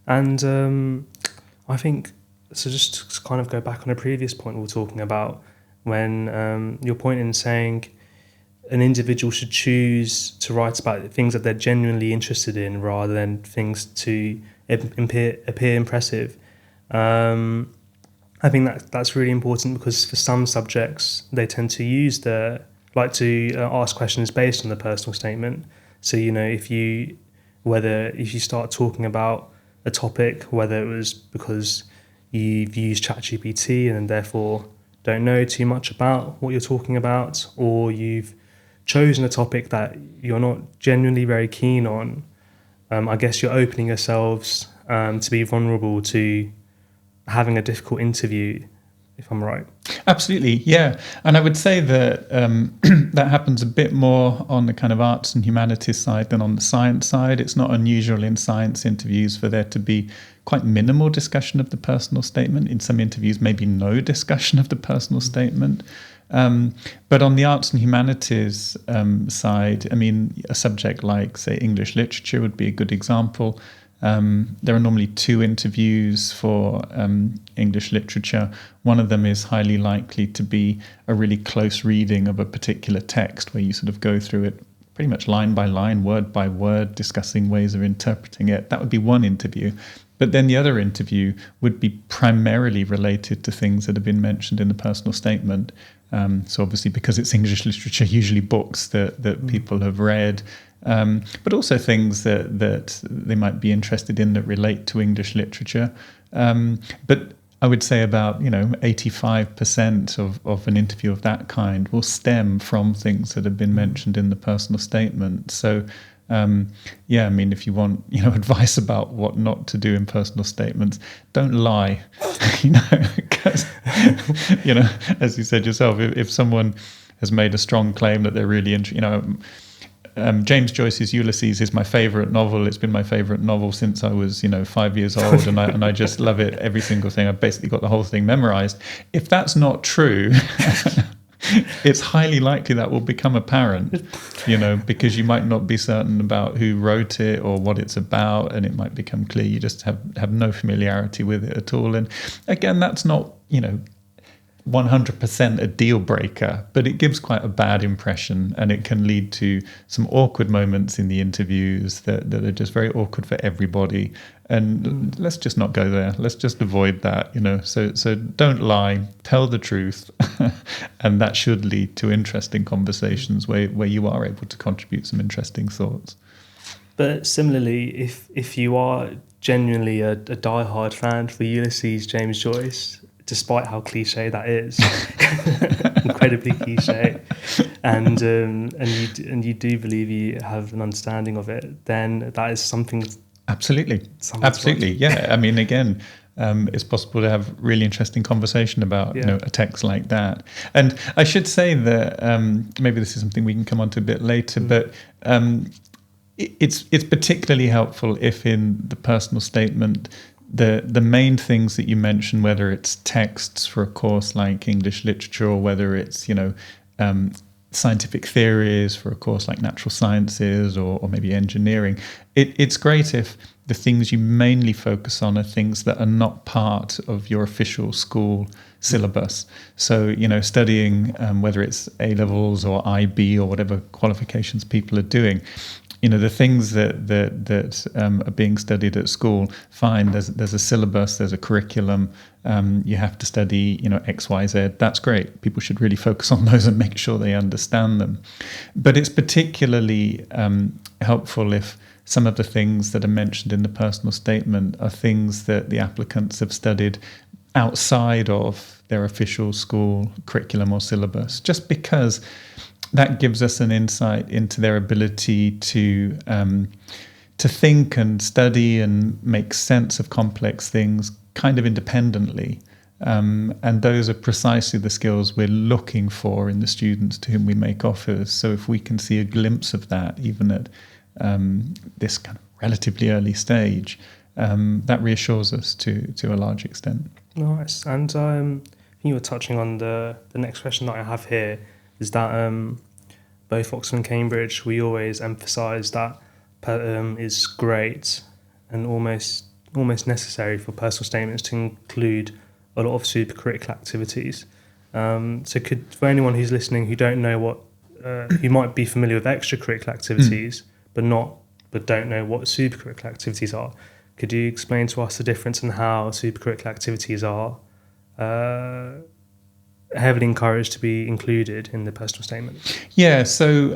And I think, so just to kind of go back on a previous point we were talking about, when your point in saying an individual should choose to write about things that they're genuinely interested in rather than things to appear impressive. I think that's really important, because for some subjects they tend to ask questions based on the personal statement. So if you start talking about a topic, whether it was because you've used ChatGPT and therefore don't know too much about what you're talking about, or you've chosen a topic that you're not genuinely very keen on, I guess you're opening yourselves to be vulnerable to having a difficult interview, if I'm right. Absolutely, yeah. And I would say that that happens a bit more on the kind of arts and humanities side than on the science side. It's not unusual in science interviews for there to be quite minimal discussion of the personal statement. In some interviews, maybe no discussion of the personal statement. But on the arts and humanities side, I mean, a subject like, say, English literature would be a good example. There are normally 2 interviews for English literature. One of them is highly likely to be a really close reading of a particular text, where you sort of go through it pretty much line by line, word by word, discussing ways of interpreting it. That would be one interview. But then the other interview would be primarily related to things that have been mentioned in the personal statement. So obviously, because it's English literature, usually books that people have read, but also things that they might be interested in that relate to English literature. But I would say about 85% of an interview of that kind will stem from things that have been mentioned in the personal statement. So I mean, if you want advice about what not to do in personal statements, don't lie. Because as you said yourself, if someone has made a strong claim that they're really James Joyce's Ulysses is my favorite novel. It's been my favorite novel since I was 5 years old, and I just love it, every single thing. I've basically got the whole thing memorized. If that's not true, it's highly likely that will become apparent, because you might not be certain about who wrote it or what it's about, and it might become clear you just have no familiarity with it at all. And again, that's not 100% a deal breaker, but it gives quite a bad impression, and it can lead to some awkward moments in the interviews that are just very awkward for everybody. And let's just not go there. Let's just avoid that, So don't lie, tell the truth, and that should lead to interesting conversations where you are able to contribute some interesting thoughts. But similarly, if you are genuinely a diehard fan for Ulysses, James Joyce, despite how cliche that is, incredibly cliche, and you do believe you have an understanding of it, then that is something. Absolutely. Yeah. I mean, again, it's possible to have really interesting conversation about a text like that. And I should say that maybe this is something we can come on to a bit later, but it's particularly helpful if in the personal statement the main things that you mention, whether it's texts for a course like English literature, or whether it's scientific theories for a course like natural sciences, or maybe engineering, it's great if the things you mainly focus on are things that are not part of your official school syllabus. So studying whether it's A-levels or IB or whatever qualifications people are doing, the things that are being studied at school, fine, there's a syllabus, there's a curriculum, you have to study, X, Y, Z, that's great. People should really focus on those and make sure they understand them. But it's particularly helpful if some of the things that are mentioned in the personal statement are things that the applicants have studied outside of their official school curriculum or syllabus, just because that gives us an insight into their ability to think and study and make sense of complex things kind of independently. And those are precisely the skills we're looking for in the students to whom we make offers. So if we can see a glimpse of that, even at this kind of relatively early stage, that reassures us to a large extent. Nice. And I think you were touching on the next question that I have here, is that both Oxford and Cambridge, we always emphasise that is great and almost almost necessary for personal statements to include a lot of super-curricular activities. So for anyone who's listening who don't know what, who might be familiar with extracurricular activities, but don't know what super-curricular activities are, could you explain to us the difference in how super-curricular activities are heavily encouraged to be included in the personal statement? Yeah, so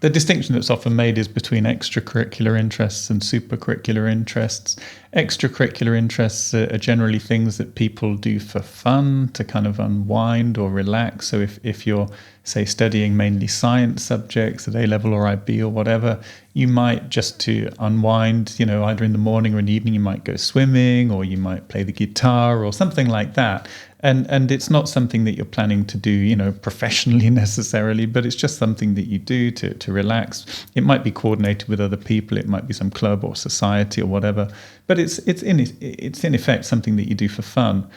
the distinction that's often made is between extracurricular interests and supercurricular interests. Extracurricular interests are generally things that people do for fun, to kind of unwind or relax. So if you're, say, studying mainly science subjects at A-level or IB or whatever, you might, just to unwind, either in the morning or in the evening, you might go swimming, or you might play the guitar or something like that. And it's not something that you're planning to do, professionally necessarily, but it's just something that you do to relax. It might be coordinated with other people. It might be some club or society or whatever, but it's in effect something that you do for fun.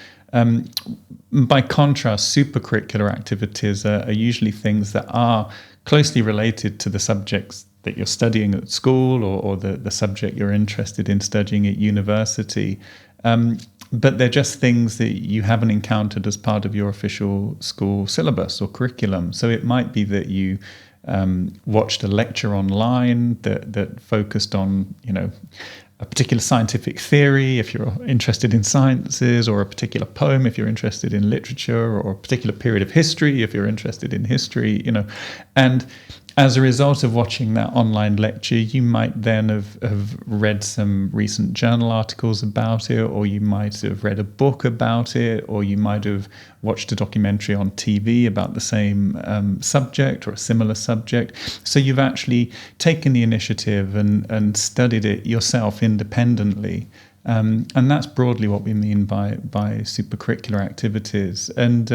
By contrast, supercurricular activities are usually things that are closely related to the subjects that you're studying at school, or the subject you're interested in studying at university. But they're just things that you haven't encountered as part of your official school syllabus or curriculum. So it might be that you watched a lecture online that focused on, a particular scientific theory, if you're interested in sciences, or a particular poem, if you're interested in literature, or a particular period of history, if you're interested in history, And as a result of watching that online lecture, you might then have read some recent journal articles about it, or you might have read a book about it, or you might have watched a documentary on TV about the same subject or a similar subject. So you've actually taken the initiative and studied it yourself independently. And that's broadly what we mean by supercurricular activities. And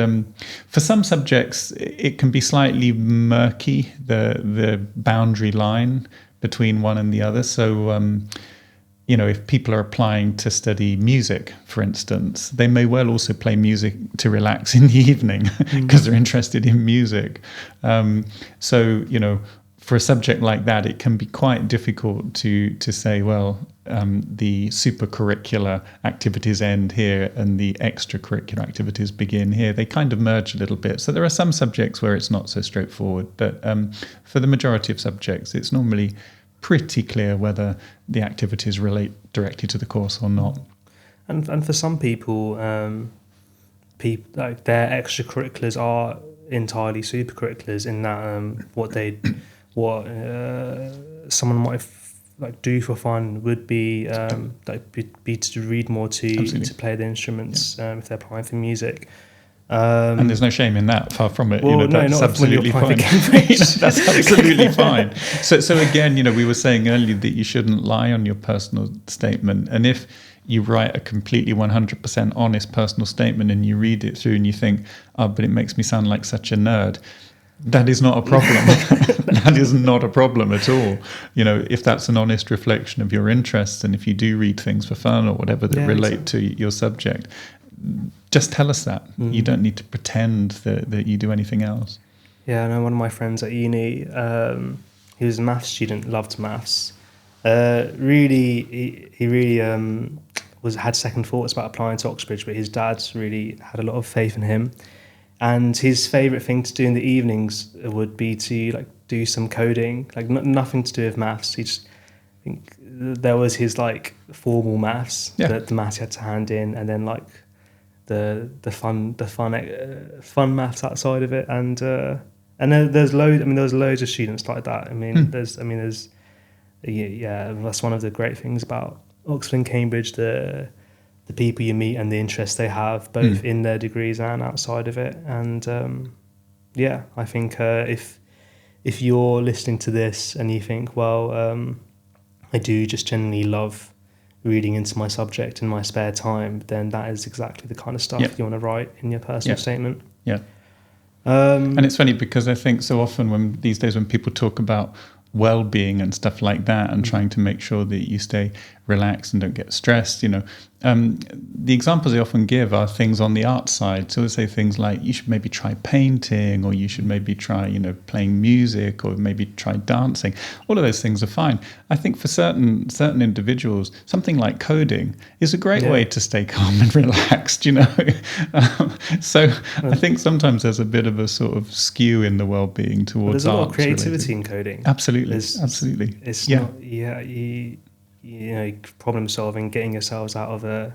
for some subjects, it can be slightly murky, the boundary line between one and the other. So, if people are applying to study music, for instance, they may well also play music to relax in the evening because they're interested in music. For a subject like that, it can be quite difficult to say, well, the supercurricular activities end here and the extracurricular activities begin here. They kind of merge a little bit. So there are some subjects where it's not so straightforward, but for the majority of subjects, it's normally pretty clear whether the activities relate directly to the course or not. And for some people, like their extracurriculars are entirely supercurriculars in that what someone might do for fun would be be to read more, to play the instruments, if they're applying for music. And there's no shame in that, far from it. Well, That's absolutely fine. That's absolutely fine. So again, we were saying earlier that you shouldn't lie on your personal statement. And if you write a completely 100% honest personal statement and you read it through and you think, oh, but it makes me sound like such a nerd, that is not a problem. That is not a problem at all. If that's an honest reflection of your interests, and if you do read things for fun or whatever that relate to your subject, just tell us that. You don't need to pretend that you do anything else. Yeah, I know one of my friends at uni, he was a maths student, loved maths. He really had second thoughts about applying to Oxbridge, but his dad really had a lot of faith in him. And his favourite thing to do in the evenings would be to do some coding, nothing to do with maths. I think there was his formal maths, that the maths he had to hand in, and then the fun maths outside of it. And there's loads of students like that. That's one of the great things about Oxford and Cambridge, the people you meet and the interests they have, both in their degrees and outside of it. And I think if you're listening to this and you think, well, I do just genuinely love reading into my subject in my spare time, then that is exactly the kind of stuff you want to write in your personal statement. Yeah. And it's funny because I think so often these days when people talk about well-being and stuff like that, and trying to make sure that you stay relaxed and don't get stressed. The examples I often give are things on the art side. So I say things like, you should maybe try painting, or you should maybe try, playing music, or maybe try dancing. All of those things are fine. I think for certain individuals, something like coding is a great way to stay calm and relaxed. So I think sometimes there's a bit of a sort of skew in the well-being towards there's a lot arts of creativity related. in coding. Absolutely. It's not, problem solving, getting yourselves out of it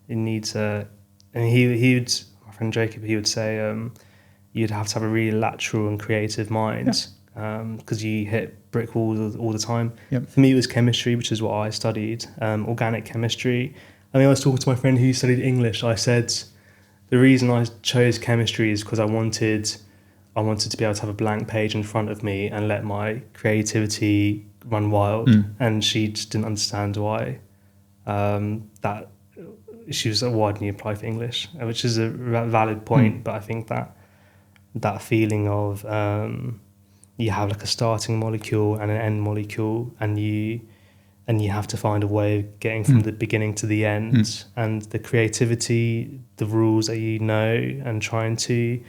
needs and he'd, my friend Jacob, he would say, you'd have to have a really lateral and creative mind, because you hit brick walls all the time. For me, it was chemistry, which is what I studied, organic chemistry. I mean, I was talking to my friend who studied English. I said, the reason I chose chemistry is because I wanted to be able to have a blank page in front of me and let my creativity run wild. And she just didn't understand why. That she was like, why didn't you apply for English? Which is a valid point, but I think that feeling of you have like a starting molecule and an end molecule, and you have to find a way of getting from the beginning to the end, and the creativity, the rules that and trying to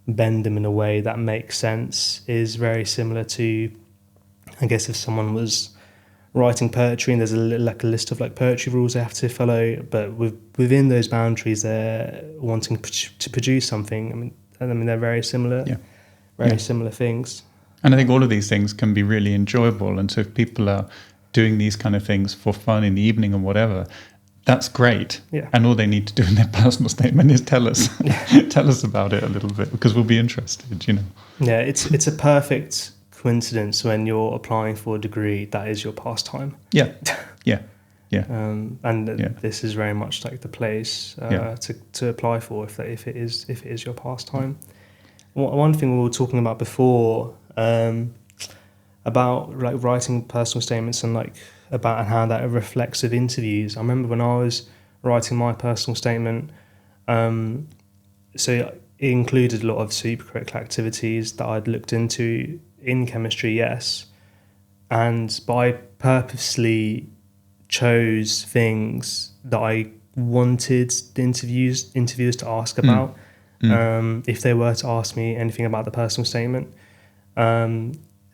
bend them in a way that makes sense is very similar to, I guess, if someone was writing poetry and there's a list of like poetry rules they have to follow, but within those boundaries they're wanting to produce something. I mean they're very similar, similar things. And I think all of these things can be really enjoyable. And so if people are doing these kind of things for fun in the evening or whatever, that's great. And all they need to do in their personal statement is tell us about it a little bit, because we'll be interested. Yeah, it's a perfect coincidence when you're applying for a degree that is your pastime. This is very much like the place to apply for if it is your pastime. One thing we were talking about before, about like writing personal statements and like about how that reflects of interviews. I remember when I was writing my personal statement, so it included a lot of super-curricular activities that I'd looked into in chemistry, but I purposely chose things that I wanted the interviewers to ask about. If they were to ask me anything about the personal statement,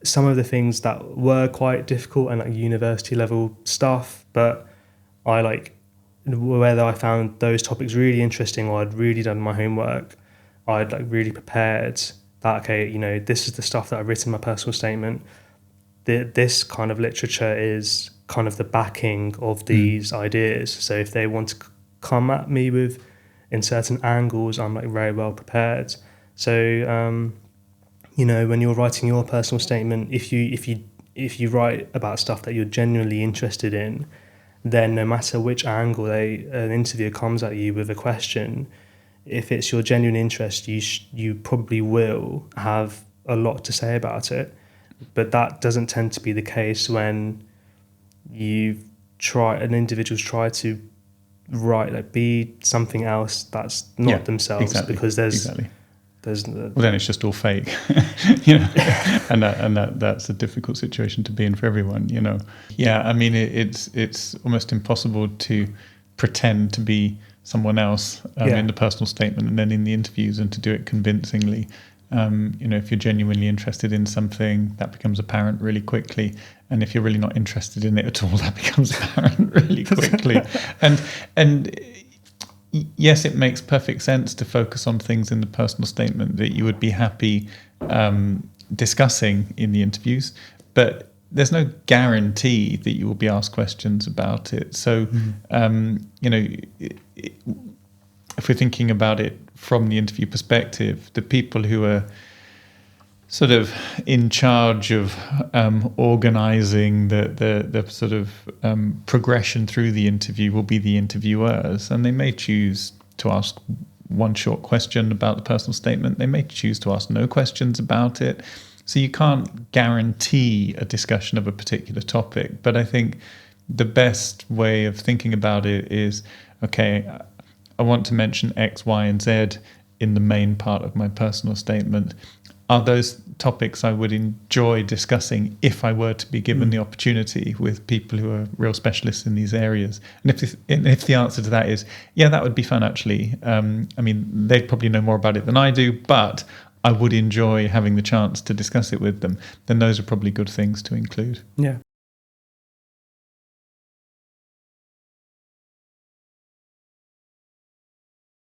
some of the things that were quite difficult and like university level stuff, but I like whether I found those topics really interesting or I'd really done my homework, I'd like really prepared that, okay, this is the stuff that I've written in my personal statement. This kind of literature is kind of the backing of these ideas. So if they want to come at me with in certain angles, I'm like very well prepared. So when you're writing your personal statement, if you write about stuff that you're genuinely interested in, then no matter which angle an interviewer comes at you with a question, if it's your genuine interest, you probably will have a lot to say about it. But that doesn't tend to be the case when an individual's try to write, like, be something else that's not themselves, because there's well, then it's just all fake, and that's a difficult situation to be in for everyone, I mean, it's almost impossible to pretend to be someone else in the personal statement and then in the interviews, and to do it convincingly. If you're genuinely interested in something, that becomes apparent really quickly, and if you're really not interested in it at all, that becomes apparent really quickly. And yes, it makes perfect sense to focus on things in the personal statement that you would be happy discussing in the interviews, but there's no guarantee that you will be asked questions about it. So, if we're thinking about it from the interview perspective, the people who are sort of in charge of organising the sort of progression through the interview will be the interviewers, and they may choose to ask one short question about the personal statement. They may choose to ask no questions about it. So you can't guarantee a discussion of a particular topic. But I think the best way of thinking about it is, okay, I want to mention X, Y, and Z in the main part of my personal statement. are those topics I would enjoy discussing if I were to be given the opportunity with people who are real specialists in these areas? And if the answer to that is, yeah, that would be fun actually. I mean, they'd probably know more about it than I do, but I would enjoy having the chance to discuss it with them, then those are probably good things to include. Yeah.